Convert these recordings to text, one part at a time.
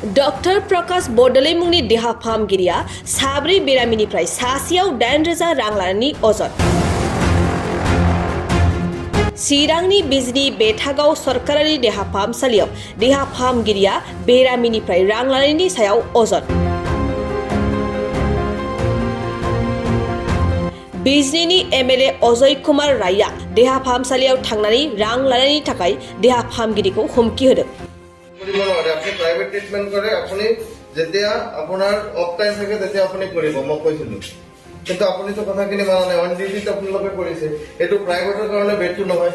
Doctor प्रकाश बरदलै मुंनि देहा फाहामगिरिया साब्रै बेरामिनिफ्राय सासेयाव 8,000 रां लानायनि अजद। चिरांनि बिजनी बेथागाव सरकारारि देहा फाहामसालियाव देहा फाहामगिरिया बेरामिनिफ्राय रां लानायनि सायाव अजद। बिजनीनि MLA अजय कुमार रायआ देहा फाहामसालियाव थांनानै रां लानायनि थाखाय देहा फाहामगिरिखौ हुमकी होदों। আপনি প্ৰাইভেট ট্ৰিটমেণ্ট কৰে আপুনি যেতিয়া আপোনাৰ অফ টাইম থাকে তেতিয়া আপুনি কৰিব মই কৈছিলো কিন্তু আপুনিতো কথাখিনি মানা নাই অন ডিউটিত আপোনালোকে কৰিছে এইটো প্ৰাইভেটৰ কাৰণে বেডটো নহয়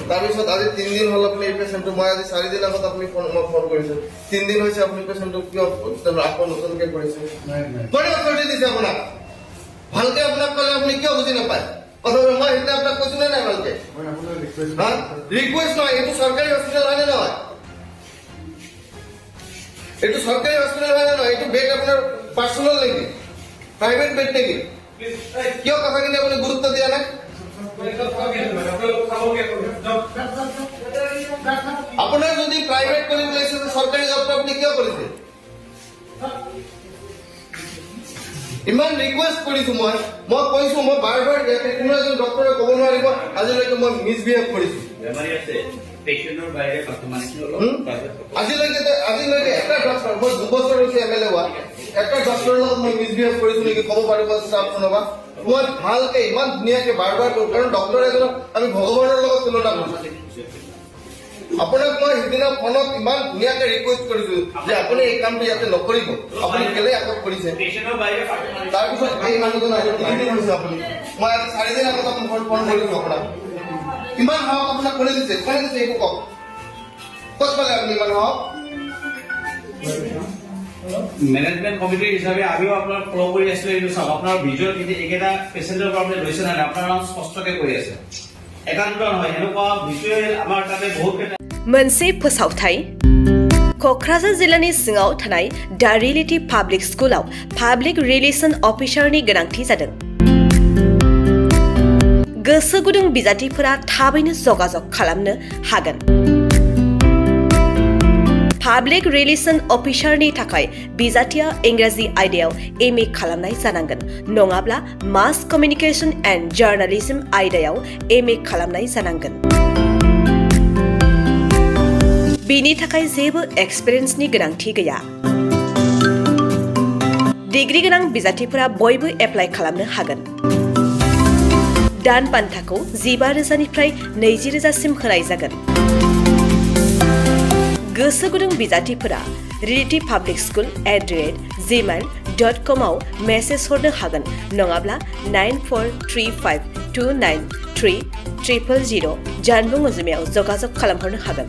তাৰপিছত আজি 3 দিন হ'ল আপুনি এই পেচেণ্টটো মই আজি 4 দিন আগত আপুনি ফোন কৰিছে 3 দিন হৈছে আপুনি পেচেণ্টটো কিয় আকৌ নতুনকৈ কৰিছে কোনে অথৰিটি দিছে আপোনাক ভালকে আপোনাক ক'লে আপুনি কিয় বুজি নাপায় অথবা মই এতিয়া আপোনাক কৈছো নাই ভালকে ৰিকুৱেষ্ট নহয় এইটো চৰকাৰী হস্পিটেল হয় নে নহয় এইটো সরকারি হসপিটাল হয় না এইটো বেড আপনার পার্সোনাল নেকি প্রাইভেট বেড নেকি কিয় কথাখিনি আপুনি গুৰুত্ব দিয়া নাই আপোনাৰ যদি প্ৰাইভেট কৰিব লাগিছে সৰকাৰি জবটো আপুনি কিয় কৰিছে ইমান ৰিকুৱেষ্ট কৰিছো মই কৈছো মই বাৰ বাৰ কোনো এজন ডক্টৰে ক'ব নোৱাৰিব আজিলৈকে মই মিছবিহেভ কৰিছো বেমাৰী আছে পেশেন্টৰ বাইৰে আজিলৈকে এটা ডক্টৰ মই 2 বছৰ হৈছে MLA হোৱা এটা ডক্টৰৰ লগত মই মিছবিহেভ কৰিছো নেকি ক'ব পাৰিব স্টাফ শুনবা মই ভালকে ইমান ধুনীয়াকে বাৰ বাৰ কাৰণ ডক্টৰ এজন আমি ভগৱানৰ লগত তুলনা কৰিছো আপোনাক মই সিদিনা ফোনত ইমান ধুনীয়াকে ৰিকুৱেষ্ট কৰিছো যে আপুনি এই কামটো ইয়াতে নকৰিব আপুনি কেলে আকৌ কৰিছে পেশেন্টৰ বাইৰে তাৰপিছত এই মানুহজন আজি 3 দিন হৈছে আপুনি মই আজি 4 দিন আগত আপোনাক ফোন কৰিছো আপোনাক ইমান হওক আপোনাক কোনে দিছে এইটো কওক ক'ত পালে আপুনি ইমান হওক ম্যানেজমেন্ট কমিটি হিসাবে আমিও আপনার ফলো কৰি আছিলো এইটো সব আপনাৰ ভিজুয়াল একেটা পেশেন্টৰ প্ৰব্লেম লৈছে না আপনাৰা স্পষ্টকে কৈ আছে একান্ত নহয় এনেকুৱা ভিজুয়াল আমাৰ তাতে বহুত मोनसे फोसावथाय क'क्राझार जिल्लानि सिङाव थानाय दा रियेलिटी पाब्लिक स्कुलाव पाब्लिक रिलेशन अफिसारनि गोनांथि जादों। गोसो गुदुं बिजाथिफोरा थाबैनो जगाजग खालामनो हागोन। पाब्लिक रिलेशन अफिसारनि थाखाय बिजाथिया इंराजि आयदायाव MA खालामनाय जानांगोन नङाब्ला मास कमिउनिकेशन एन्ड जार्नालिज्म आयदायाव MA खालामनाय जानांगोन। बेनि थाखाय जेबो एक्सपिरियेन्सनि गोनांथि गैया। डिग्री गोनां बिजाथिफोरा बयबो एप्लाइ खालामनो हागोन। दान बान्थाखौ 15,000निफ्राय 20,000सिम होनाय जागोन। गोसो गुदुं बिजाथिफोरा reality.publicschool@gmail.com आव मेसेज हरनो हागोन नङाब्ला 9435293000 जानबुं अनजिमायाव जगाजग खालामहरनो हागोन।